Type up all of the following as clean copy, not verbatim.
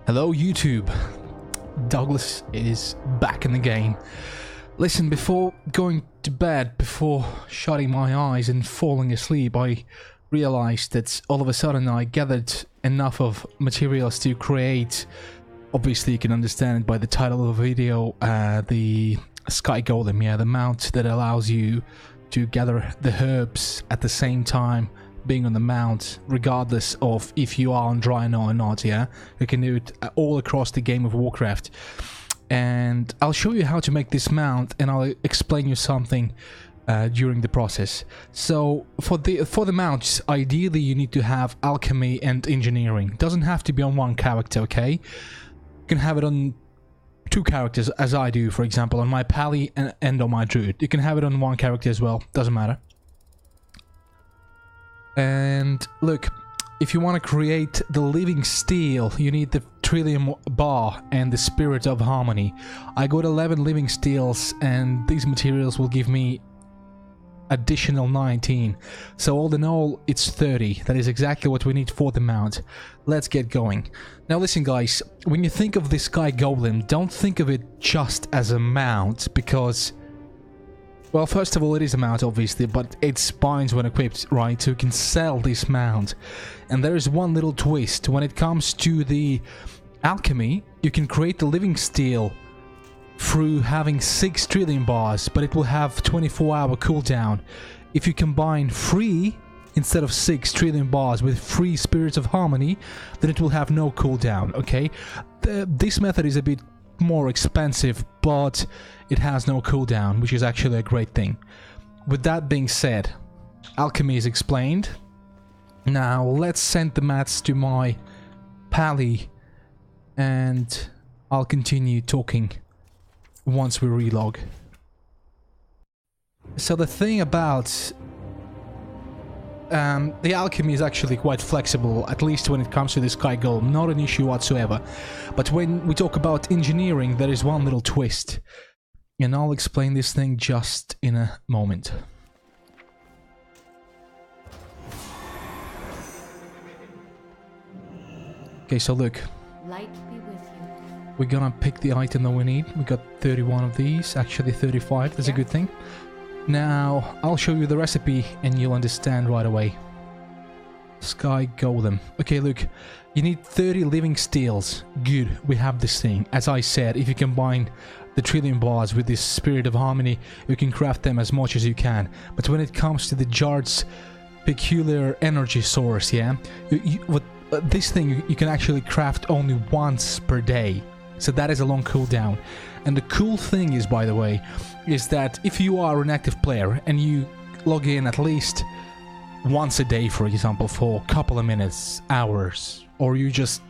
Hello YouTube, Douglas is back in the game. Listen, before going to bed, before shutting my eyes and falling asleep, I realized that all of a sudden I gathered enough of materials to create, obviously you can understand it by the title of the video, the Sky Golem, yeah, the mount that allows you to gather the herbs at the same time being on the mount, regardless of if you are on dry or not, yeah? You can do it all across the game of Warcraft. And I'll show you how to make this mount, and I'll explain you something during the process. So, for the mounts, ideally you need to have alchemy and engineering. It doesn't have to be on one character, okay? You can have it on two characters, as I do, for example, on my Pally and on my Druid. You can have it on one character as well, doesn't matter. And look, if you want to create the living steel, you need the trillium bar and the spirit of harmony. I got 11 living steels, and these materials will give me additional 19. So all in all, it's 30. That is exactly what we need for the mount. Let's get going. Now listen guys, when you think of this Sky Golem, don't think of it just as a mount, because... well, first of all, it is a mount, obviously, but it spines when equipped, right? So you can sell this mount. And there is one little twist. When it comes to the alchemy, you can create the living steel through having 6 trillium bars, but it will have 24-hour cooldown. If you combine 3 instead of 6 trillion bars with 3 spirits of harmony, then it will have no cooldown, okay? This method is a bit more expensive, but it has no cooldown, which is actually a great thing. With that being said, alchemy is explained. Now let's send the mats to my Pally, and I'll continue talking once we relog. So the thing about the alchemy is actually quite flexible, at least when it comes to the Sky Golem, not an issue whatsoever. But when we talk about engineering, there is one little twist. And I'll explain this thing just in a moment. Okay, so look. Light be with you. We're gonna pick the item that we need. We got 31 of these, actually 35, that's a good thing. Now, I'll show you the recipe and you'll understand right away. Sky Golem. Okay, look, you need 30 living steels. Good, we have this thing. As I said, if you combine the trillium bars with this spirit of harmony, you can craft them as much as you can. But when it comes to the Jard's peculiar energy source, yeah, this thing you can actually craft only once per day. So that is a long cooldown. And the cool thing is, by the way, is that if you are an active player and you log in at least once a day, for example, for a couple of minutes, hours, or you just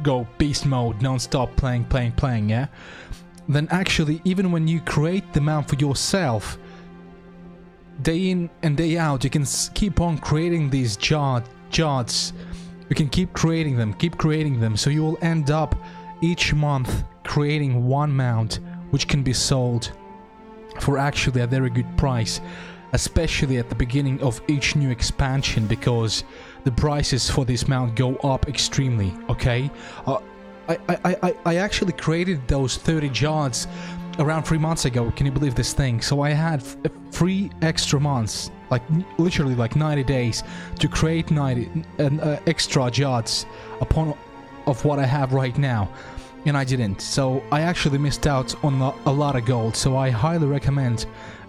go beast mode, non-stop playing, yeah? Then actually, even when you create the mount for yourself, day in and day out, you can keep on creating these jards. You can keep creating them, so you will end up each month creating one mount, which can be sold for actually a very good price, especially at the beginning of each new expansion, because the prices for this mount go up extremely, okay? I actually created those 30 jards around 3 months ago, can you believe this thing? So I had 3 extra months, like literally like 90 days, to create 90 extra jards of what I have right now, and I didn't. So I actually missed out on a lot of gold. So I highly recommend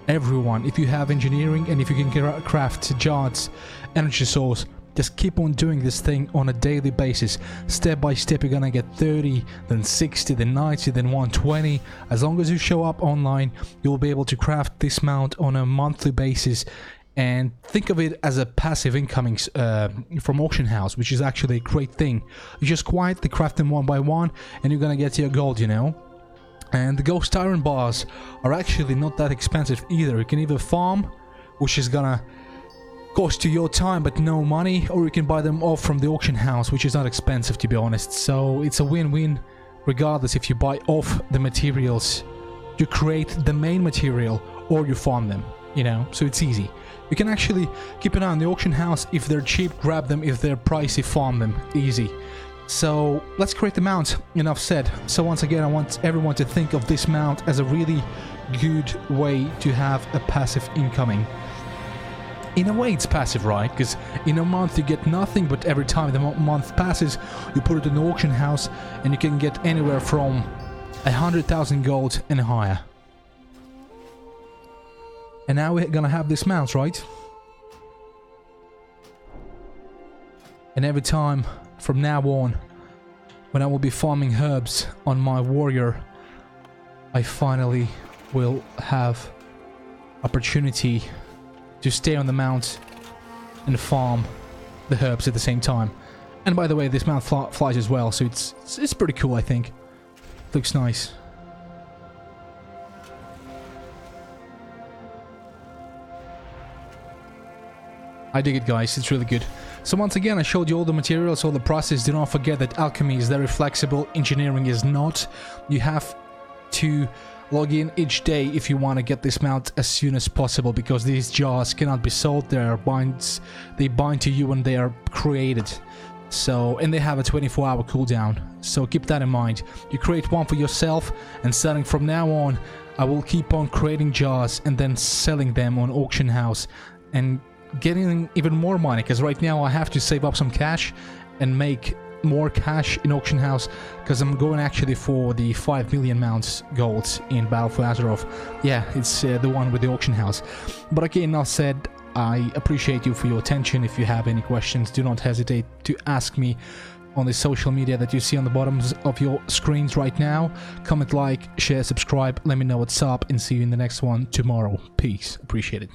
everyone, if you have engineering and if you can craft jards, energy source, just keep on doing this thing on a daily basis. Step by step, you're gonna get 30, then 60, then 90, then 120. As long as you show up online, you'll be able to craft this mount on a monthly basis. And think of it as a passive incoming from auction house, which is actually a great thing. You just quietly craft them one by one, and you're gonna get your gold, you know. And the ghost iron bars are actually not that expensive either. You can either farm, which is gonna cost you your time but no money, or you can buy them off from the auction house, which is not expensive, to be honest. So it's a win-win regardless if you buy off the materials, you create the main material, or you farm them, you know, so it's easy. You can actually keep an eye on the auction house. If they're cheap, grab them. If they're pricey, farm them. Easy. So let's create the mount. Enough said. So once again, I want everyone to think of this mount as a really good way to have a passive incoming. In a way it's passive, right? Because in a month you get nothing, but every time the month passes you put it in the auction house and you can get anywhere from 100,000 gold and higher. And now we're gonna have this mount, right? And every time from now on, when I will be farming herbs on my warrior, I finally will have opportunity to stay on the mount and farm the herbs at the same time. And by the way, this mount flies as well, so it's pretty cool, I think. Looks nice. I dig it, guys. It's really good. So once again, I showed you all the materials, all the process. Do not forget that alchemy is very flexible. Engineering is not. You have to log in each day if you want to get this mount as soon as possible, because these jars cannot be sold. They bind to you when they are created. So, and they have a 24-hour cooldown. So keep that in mind. You create one for yourself, and starting from now on, I will keep on creating jars and then selling them on auction house and getting even more money, because right now I have to save up some cash and make more cash in auction house, because I'm going actually for the 5 million mounts gold in Battle for Azeroth. Yeah, it's the one with the auction house. But again, enough said. I appreciate you for your attention. If you have any questions, do not hesitate to ask me on the social media that you see on the bottoms of your screens right now. Comment, like, share, subscribe, let me know what's up, and see you in the next one tomorrow. Peace. Appreciate it.